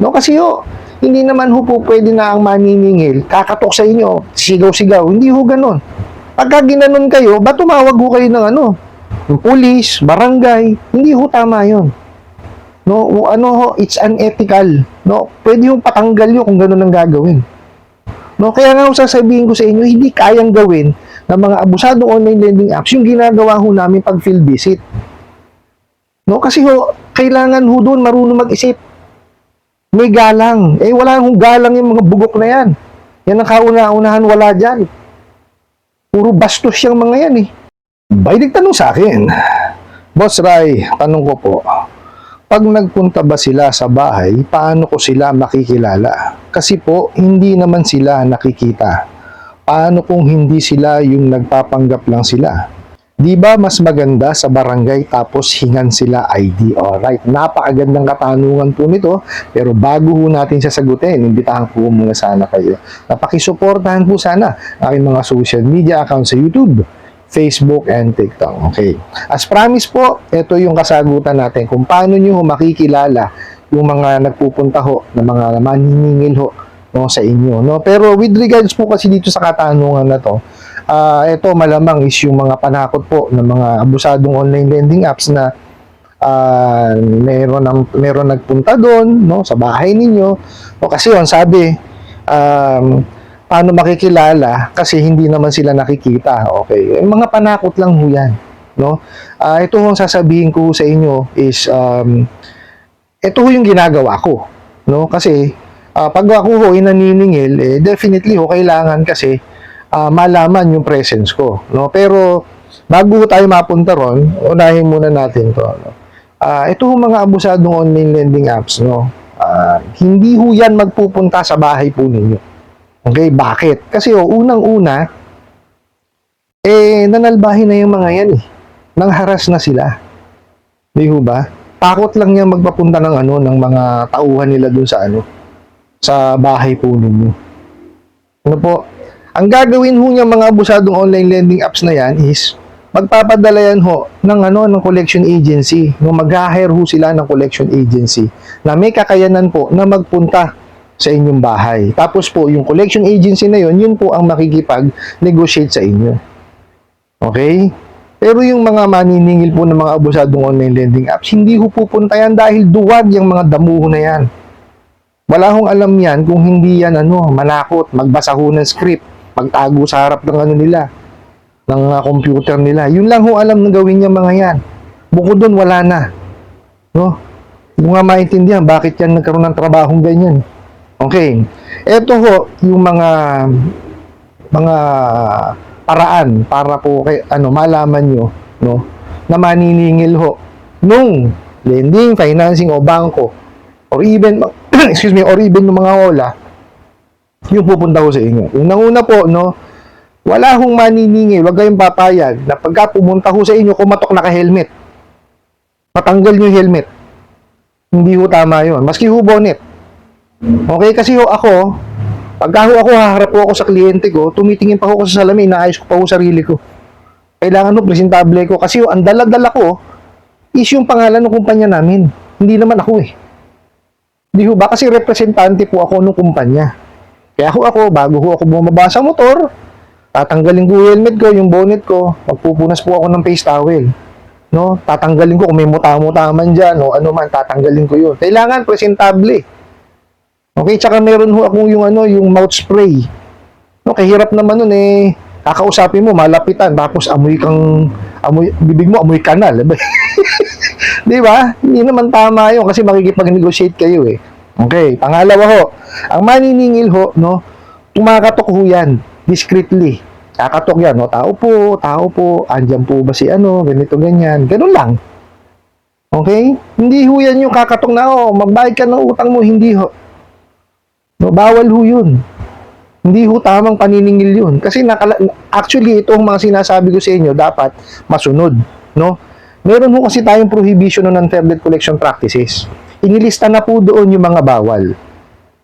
No, kasi hindi naman ho po pwede na ang maniningil, kakatok sa inyo, sigaw-sigaw. Hindi ho ganun. Pagka ginanon kayo, ba tumawag ho kayo ng yung pulis, barangay. Hindi ho tama yun. No, it's unethical. No, pwede yung patanggal yun kung ganun ang gagawin. No, kaya nga sasabihin ko sa inyo, hindi kayang gawin ng mga abusadong online lending apps yung ginagawa ho namin pag field visit. No, kasi kailangan ho doon marunong mag-isip. May galang. Wala hong galang yung mga bugok na yan. Yan ang kauna-unahan, wala dyan. Puro bastos yung mga yan Bay, nagtanong sa akin, Boss Ray, tanong ko po, pag nagpunta ba sila sa bahay, paano ko sila makikilala? Kasi po, hindi naman sila nakikita. Paano kung hindi sila yung nagpapanggap lang sila? Di ba mas maganda sa barangay tapos hingan sila ID? Alright, napakagandang katanungan po nito. Pero bago ho natin sasagutin, imbitahan po muna sana kayo. Napakisuportahan po sana aking mga social media accounts sa YouTube, Facebook, and TikTok. Okay. As promised po, ito yung kasagutan natin kung paano nyo makikilala yung mga nagpupunta na mga maniningil sa inyo. No? Pero with regards po kasi dito sa katanungan na to, ito malamang is yung mga panakot po ng mga abusadong online lending apps na meron nagpunta doon sa bahay ninyo. Kasi sabi, paano makikilala kasi hindi naman sila nakikita. Okay. Yung mga panakot lang ho yan. No? Ito ang sasabihin ko sa inyo is ito yung ginagawa ko. No? Kasi pag ako naniningil, definitely kailangan kasi malaman yung presence ko. No? Pero bago tayo mapunta ron, unahin muna natin to. Ito mga abusadong online lending apps. Hindi ho yan magpupunta sa bahay po ninyo. Okay, bakit? Kasi unang-una, nanalbahin na yung mga yan nangharas na sila. Di ho ba? Takot lang niya magpapunta ng mga tauhan nila dun sa bahay po ninyo. Ano po? Ang gagawin ho niya mga abusadong online lending apps na yan is magpapadala yan ng collection agency. Mag-hire ho sila ng collection agency na may kakayanan po na magpunta sa inyong bahay. Tapos po, yung collection agency na yun po ang makikipag-negotiate sa inyo. Okay? Pero yung mga maniningil po ng mga abusadong online lending apps, hindi ho pupunta yan dahil duwag yung mga damuho na yan. Wala hong alam yan kung hindi yan manakot, magbasa ho ng script, magtago sa harap ng nila, ng computer nila. Yun lang ho alam na gawin niya mga yan. Bukod doon, wala na. No? Yung nga maintindihan, bakit yan nagkaroon ng trabahong ganyan? Okay. Ito yung mga paraan para po malaman nyo, na maniningil nung lending, financing o bangko or even or even ng mga hola yung pupunta ko sa inyo. Unang-una po, wala hong maniningil, wag kayong papayag na pagka pumunta ko sa inyo, kumatok naka-helmet. Patanggal nyo yung helmet. Hindi ho tama yun. Maski ho bonnet. Okay, kasi ako, pagka ako haharap ako sa kliyente ko, tumitingin pa ako sa salamin, inaayos ko pa sarili ko. Kailangan presentable ko. Kasi ang dala-dala ko is yung pangalan ng kumpanya namin. Hindi naman ako Hindi ho ba? Kasi representante po ako ng kumpanya. Kaya ako, bago ako bumaba sa motor, tatanggalin ko yung helmet ko, yung bonnet ko, magpupunas po ako ng face towel. Tatanggalin ko kung may muta-muta man dyan, ano man, tatanggalin ko yun. Kailangan presentable. Okay, tsaka meron ho akong yung mouth spray. Kahirap naman nun kakausapin mo, malapitan, tapos bibig mo, amoy kanal. Di ba? Hindi naman tama yun kasi makikipag-negotiate kayo Okay, pangalawa ang maniningil tumakatok yan, discreetly. Kakatok yan, tao po, andyan po ba si ganito, ganyan, ganun lang. Okay? Hindi yan yung kakatok na, magbayad ka ng utang mo, hindi bawal yun. Hindi tamang paniningil yun. Kasi actually, itong mga sinasabi ko sa inyo, dapat masunod. Meron kasi tayong prohibition ng unfair debt collection practices. Inilista na po doon yung mga bawal.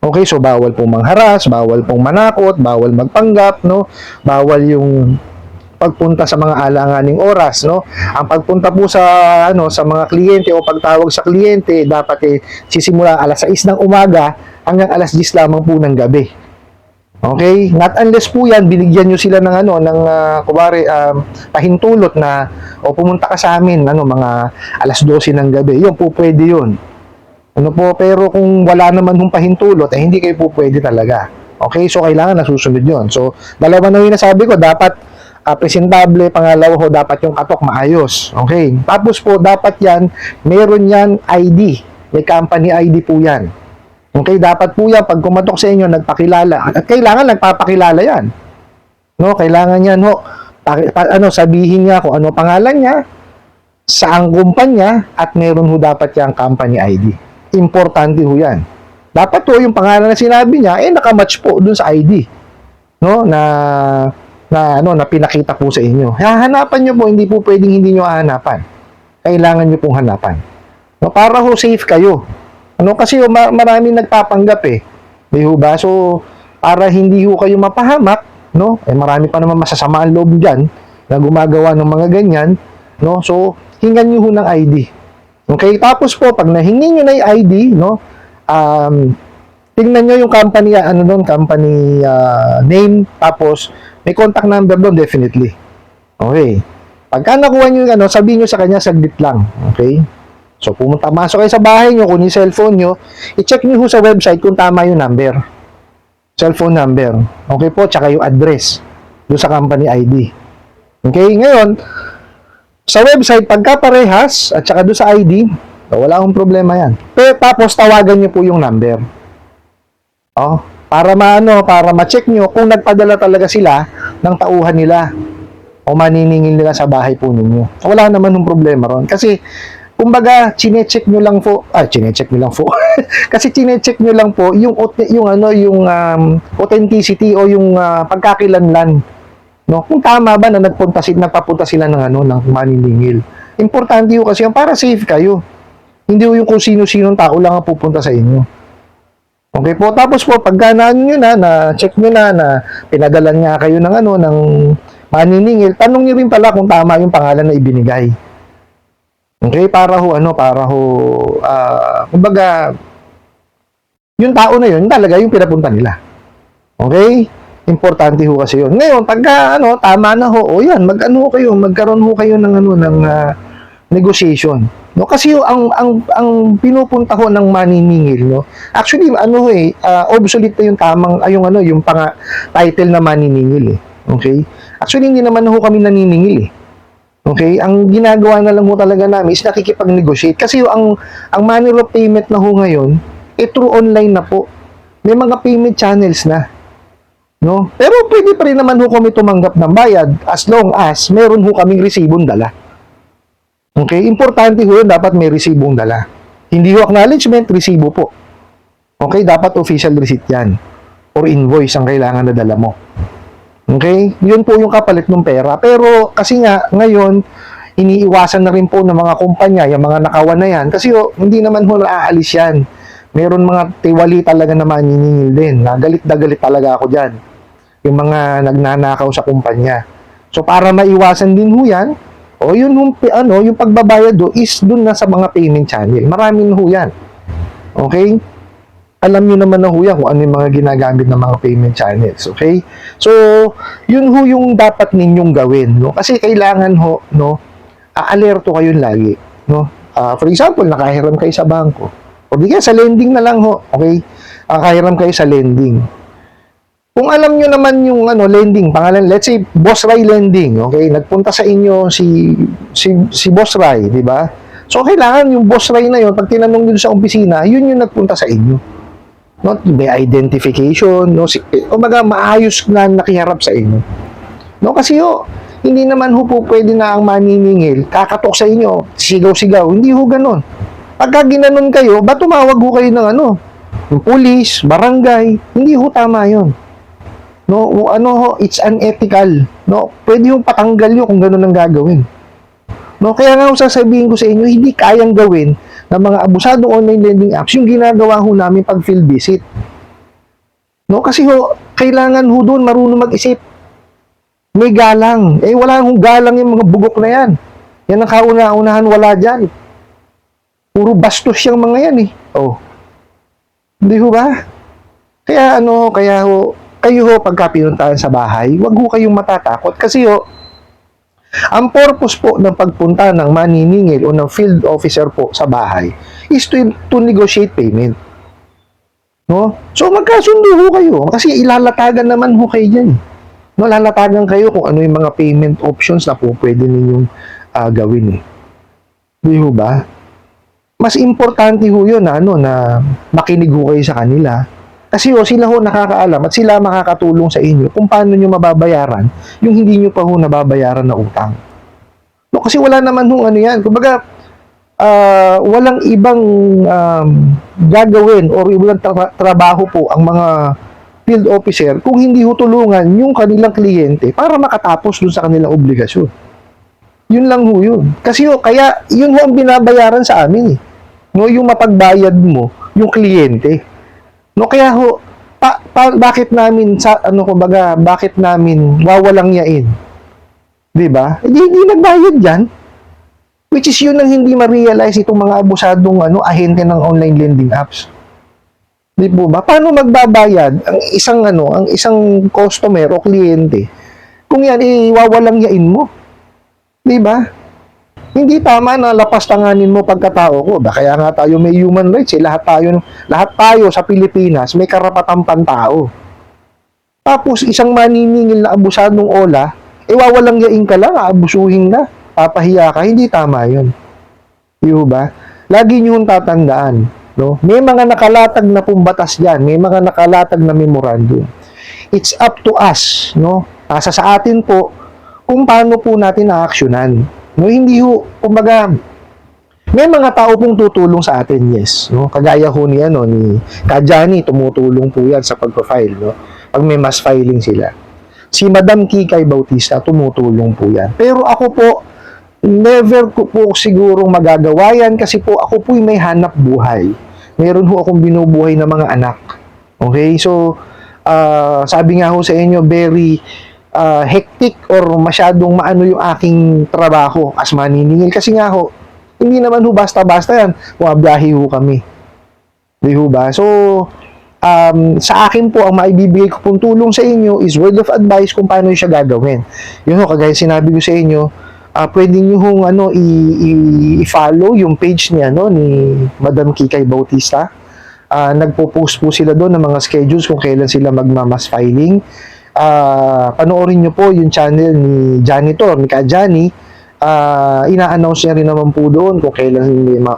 Okay, so bawal pong mangharas, bawal pong manakot, bawal magpanggap, bawal yung pagpunta sa mga alanganing oras, no? Ang pagpunta po sa sa mga kliyente o pagtawag sa kliyente dapat sisimula alas 6 ng umaga hanggang alas 10 lamang po ng gabi. Okay? Not unless po yan, binigyan nyo sila ng kumari, pahintulot na, o pumunta ka sa amin, mga alas 12 ng gabi. Yun po, pwede yun. Pero kung wala naman hong pahintulot, hindi kayo po pwede talaga. Okay? So, kailangan nasusunod yun. So, dalawa na yung nasabi ko, dapat presentable, pangalawa ho, dapat yung katok maayos. Okay? Tapos po, dapat yan, meron yan ID. May company ID po yan. Okay, dapat po yan, pag kumatok sa inyo, nagpakilala. At kailangan nagpapakilala yan. No, kailangan yan, sabihin niya kung ano pangalan niya, saang kumpanya, at meron ho dapat yung company ID. Importante ho yan. Dapat ho, yung pangalan na sinabi niya, nakamatch po dun sa ID. No, na pinakita po sa inyo. Hahanapan niyo po, hindi po pwedeng hindi niyo hahanapan. Kailangan niyo pong hanapan. No, para ho safe kayo. Kasi maraming nagpapanggap Di ho ba? So, para hindi ho kayo mapahamak, marami pa naman masasama ang loob dyan na gumagawa ng mga ganyan, So, hingan nyo ho ng ID. Okay? Tapos po, pag nahingi nyo na yung ID, tingnan nyo yung company, company name, tapos may contact number doon, definitely. Okay. Pagka nakuha nyo yung sabihin nyo sa kanya, saglit lang. Okay? So, masok kayo sa bahay nyo, kung yung cellphone nyo, i-check nyo sa website kung tama yung number. Cellphone number. Okay po, tsaka yung address doon sa company ID. Okay, ngayon, sa website, pagka parehas, at tsaka doon sa ID, wala akong problema yan. Pero tapos, tawagan nyo po yung number. Para ma-check nyo kung nagpadala talaga sila ng tauhan nila o maniningil nila sa bahay po ninyo. Wala naman yung problema ron. Kasi, kumbaga, chinecheck nyo lang po. Kasi chinecheck nyo lang po yung authenticity o yung pagkakilanlan. Kung tama ba na nagpapunta sila ng maniningil. Importante yun kasi para safe kayo. Hindi yung kung sino-sinong tao lang ang pupunta sa inyo. Okay po, tapos po, pagka nyo na check nyo na pinadalan nga kayo ng maniningil, tanong nyo rin pala kung tama yung pangalan na ibinigay. Okay, kumbaga, yung tao na yun, talaga yung pinapunta nila. Okay? Importante ho kasi yun. Ngayon, pagka, tama na ho, yan, magkaroon ho kayo ng negotiation. Kasi ang pinupunta ho ng maniningil, actually, obsolete na yung tamang, yung title na maniningil, Okay? Actually, hindi naman ho kami naniningil, Okay? Ang ginagawa na lang ho talaga namin is nakikipag-negotiate. Kasi ang manner of payment na ho ngayon, through online na po. May mga payment channels na. Pero pwede pa rin naman ho kami tumanggap ng bayad as long as meron ho kaming resibong dala. Okay? Importante ho yun, dapat may resibong dala. Hindi ho acknowledgement, resibo po. Okay? Dapat official receipt yan. Or invoice ang kailangan na dala mo. Okay? Yun po yung kapalit ng pera. Pero kasi nga, ngayon, iniiwasan na rin po ng mga kumpanya, yung mga nakawan na yan. Kasi hindi naman ho naaalis yan. Meron mga tiwali talaga na maniningil din. Galit na galit talaga ako dyan. Yung mga nagnanakaw sa kumpanya. So, para maiwasan din ho yan, yung pagbabayad is dun na sa mga payment channel. Maraming ho yan. Okay? Alam nyo naman na ho yan kung ano yung mga ginagamit ng mga payment channels, okay? So, yun ho yung dapat ninyong gawin, Kasi kailangan ho, alerto kayo lagi, For example, nakahiram kayo sa bangko. O di kaya sa lending na lang ho, okay? Nakahiram kayo sa lending. Kung alam nyo naman yung lending, pangalan, let's say, Boss Ray Lending, okay? Nagpunta sa inyo si Boss Ray, di ba? So, kailangan yung Boss Ray na yun, pag tinanong nyo sa opisina, yun yung nagpunta sa inyo. May identification, maayos na nakiharap sa inyo. Kasi hindi naman ho po pwede na ang maniningil, kakatok sa inyo, sigaw-sigaw, hindi ho ganon. Pagka ginanon kayo, ba tumawag ho kayo ng yung police, barangay, hindi ho tama yun. It's unethical. Pwede ho patanggal yun kung ganon ang gagawin. Kaya nga sasabihin ko sa inyo, hindi kayang gawin ng mga abusadong online lending apps yung ginagawa ho namin pag field visit. Kasi kailangan ho doon marunong mag-isip. May galang. Eh, wala hong galang yung mga bugok na yan. Yan ang kauna-unahan, wala dyan. Puro bastos yung mga yan eh. Oh. Hindi ho ba? Kaya kayo ho, pagka pinuntahan sa bahay, wag ho kayong matatakot. Kasi ho, ang purpose po ng pagpunta ng maniningil o ng field officer po sa bahay is to negotiate payment. No? So, magkasundo ho kayo. Kasi ilalatagan naman ho kayo dyan. No, lalatagan kayo kung ano yung mga payment options na po pwede ninyong gawin eh. Di ho ba? Mas importante ho yun na makinig ho kayo sa kanila. Kasi ho, sila ho nakakaalam at sila makakatulong sa inyo kung paano nyo mababayaran yung hindi nyo pa ho nababayaran na utang. No, kasi wala naman ho ano yan. Kumbaga, walang ibang gagawin or ibang trabaho po ang mga field officer kung hindi ho tulungan yung kanilang kliyente para makatapos dun sa kanilang obligasyon. Yun lang ho yun. Kasi ho, kaya yun ho ang binabayaran sa amin eh. No, yung mapagbayad mo, yung kliyente. No, kaya ho, bakit namin bakit namin wawalang yain? 'Di ba? Hindi nagbayad diyan. Which is yun ang hindi ma-realize itong mga abusadong ahente ng online lending apps. Di po ba? Paano magbabayad ang isang customer o kliyente kung yan iwawalang yain mo? Di ba? Hindi tama na lapas tanganin mo pagkatao ko. Kaya nga tayo may human rights. Lahat tayo sa Pilipinas may karapatang pantao. Tapos isang maniningil na abusadong ola, wawalang yain ka lang, aabusuhin ka, papahiya ka. Hindi tama yun. Di ba? Lagi nyo tatandaan. No? May mga nakalatag na pumbatas dyan. May mga nakalatag na memorandum. It's up to us. No? Nasa sa atin po kung paano po natin na-actionan. No, hindi ho, kumbaga, may mga tao pong tutulong sa atin, yes. No? Kagaya ho ni Kajani, tumutulong po yan sa pag-file. No? Pag may mass filing sila. Si Madam Kikay Bautista, tumutulong po yan. Pero ako po, never ko po sigurong magagawa yan kasi po ako po may hanap buhay. Meron ho akong binubuhay na mga anak. Okay? So, sabi nga ho sa inyo, very hectic or masyadong maano yung aking trabaho as maniningil. Kasi nga ho, hindi naman ho basta-basta yan. Bumabiyahe ho kami. Di ho ba? So, sa akin po, ang maibibigay ko pong tulong sa inyo is word of advice kung paano siya gagawin. Yun ho, kagaya sinabi ko sa inyo, pwede nyo hong i-follow yung page niya ni Madam Kikay Bautista. Nagpo-post po sila doon ng mga schedules kung kailan sila magmamas filing. Panoorin nyo po yung channel ni Janitor, ni Kajani. Ina-announce niya rin naman po doon kung kailan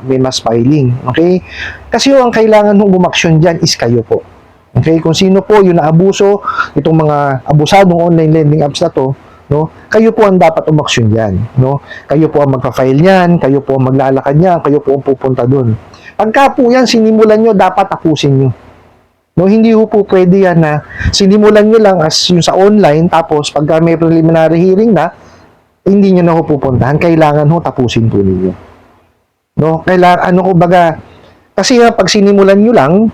may mass filing. Okay? Kasi ang kailangan ng umaksyon dyan is kayo po. Okay? Kung sino po yung naabuso, itong mga abusadong online lending apps na to, no? Kayo po ang dapat umaksyon dyan. No? Kayo po ang magpa-file niyan, kayo po ang maglalakad niyan, kayo po ang pupunta doon. Pagka po yan, sinimulan nyo, dapat tapusin nyo. No, hindi ho po pwede yan na sinimulan nyo lang as yung sa online, tapos pagka may preliminary hearing na, hindi nyo na ho pupuntahan. Kailangan ho tapusin po ninyo. No, kailangan, kasi pag sinimulan nyo lang,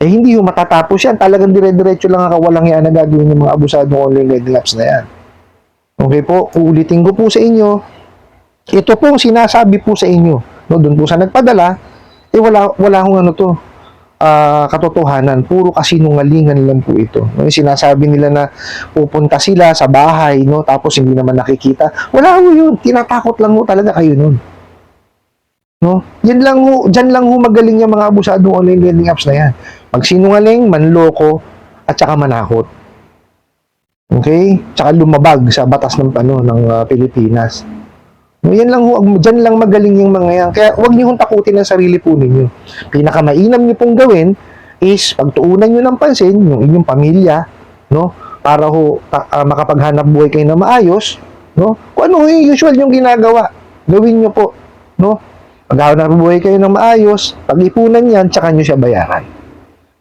hindi ho matatapos yan. Talagang dire-diretso lang ang kawalang yan na gagawin ng mga abusadong online lending apps na yan. Okay po, uulitin ko po sa inyo, ito pong sinasabi po sa inyo, no, doon po sa nagpadala, wala hong katotohanan, puro kasinungalingan lang po ito. No, sinasabi nila na pupunta sila sa bahay, no, tapos hindi naman nakikita. Wala ho yun, tinatakot lang ho talaga kayo nun. No? Diyan lang ho magaling yung mga abusadong online lending apps na yan. Magsinungaling, manloko, at saka manakot. Okay? Tsaka lumabag sa batas ng Pilipinas. No, yan lang ho, dyan lang magaling yung mga yan. Kaya huwag niyo hong takutin ang sarili po ninyo. Pinakamainam niyo pong gawin is pagtuunan niyo ng pansin yung inyong pamilya, no? Para ho makapaghanap buhay kayo na maayos, no? Kung ano yung usual yung ginagawa, gawin niyo po, no? Paghanap buhay kayo ng maayos, pag-ipunan yan, tsaka niyo siya bayaran.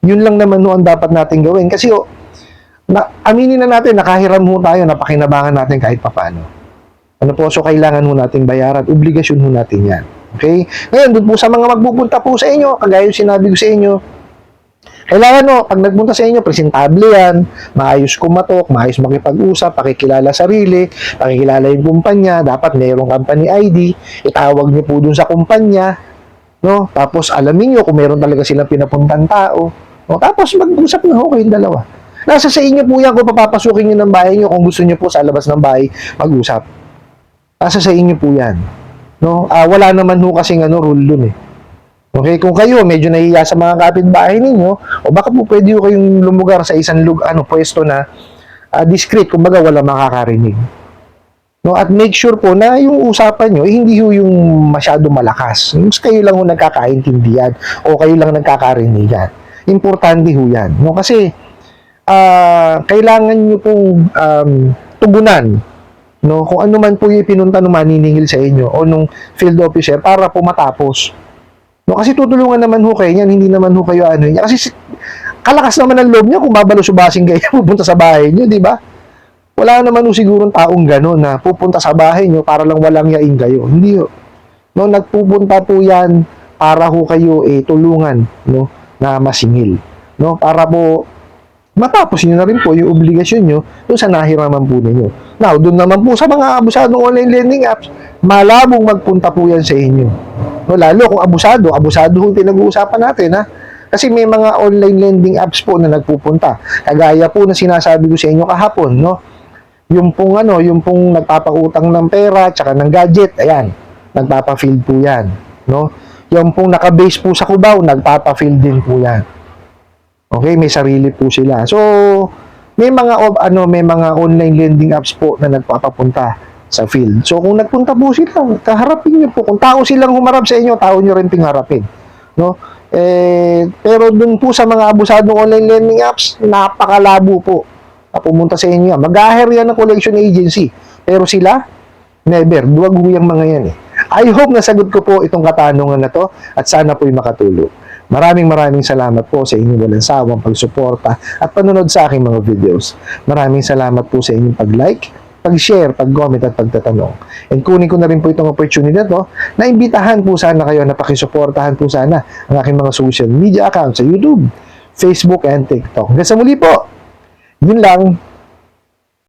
Yun lang naman ho ang dapat natin gawin. Kasi aminin na natin, nakahiram ho tayo, napakinabangan natin kahit papaano. So kailangan ho nating bayaran, obligasyon ho natin yan. Okay? Ngayon, doon po sa mga magpupunta po sa inyo, kagaya yung sinabi ko sa inyo, Kailangan no, pag nagpunta sa inyo, presentable yan, maayos kumatok, maayos makipag-usap, pakikilala sarili, pakikilala yung kumpanya, dapat mayroong company ID, itawag niyo po dun sa kumpanya, no? Tapos alamin niyo kung meron talaga silang pinapuntang tao, no? Tapos mag-usap na ho kayong dalawa. Nasa sa inyo po yan kung papapasukin niyo ng bahay niyo, kung gusto niyo po sa labas ng bahay mag-usap. Nasa sa inyo po yan. No? Wala naman ho kasing rule dun eh. Okay, kung kayo medyo nahiya sa mga kapitbahay ninyo, o baka po pwede kayong lumugar sa isang pwesto na discreet, kumbaga wala makakarinig. No, at make sure po na yung usapan nyo, hindi yung masyado malakas. Mas kayo lang ho nagkakaintindihan o kayo lang nagkakarinigan. Importante ho yan. No, kasi kailangan nyo pong tugunan, no, kung ano man po yung pinunta ng maniningil sa inyo o nung field officer para po matapos. No, kasi tutulungan naman ho kayo niyan, hindi naman ho kayo niya. Kasi kalakas naman ang loob niya kung babalusubasing kayo pupunta sa bahay niyo, di ba? Wala naman ho sigurong taong gano'n na pupunta sa bahay niyo para lang walang yain kayo. Hindi ho. No, nagpupunta po yan para ho kayo tulungan, no, na masingil. No, para po matapos niyo na rin po yung obligasyon niyo doon sa nahiraman po ninyo. Now, doon naman po sa mga abusadong online lending apps, malabong magpunta po yan sa inyo. No, lalo kung abusado yung pinag-uusapan natin, ha? Kasi may mga online lending apps po na nagpupunta. Kagaya po na sinasabi ko sa inyo kahapon, no? Yung pong nagpapautang ng pera, tsaka ng gadget, ayan, nagpapa-field po yan, no? Yung pong naka-base po sa Cubao, nagpapa-field din po yan. Okay, may sarili po sila. So, may mga online lending apps po na nagpapapunta sa field. So, kung nagpunta po sila, kaharapin niyo po. Kung tao silang humarap sa inyo, tao niyo rin pingharapin. No? Pero dun po sa mga abusadong online lending apps, napakalabo po na pumunta sa inyo. Mag-ahire yan ng collection agency. Pero sila, never. Duwag yung mga yan eh. I hope nasagot ko po itong katanungan na to at sana po'y makatulong. Maraming salamat po sa inyong walang sawang pagsuporta at panonood sa aking mga videos. Maraming salamat po sa inyong pag-like, pag-share, pag-comment at pagtatanong. And kunin ko na rin po itong opportunity na to na imbitahan po sana kayo na pakisuportahan po sana ang aking mga social media accounts sa YouTube, Facebook, and TikTok. Hanggang sa muli po. Yun lang.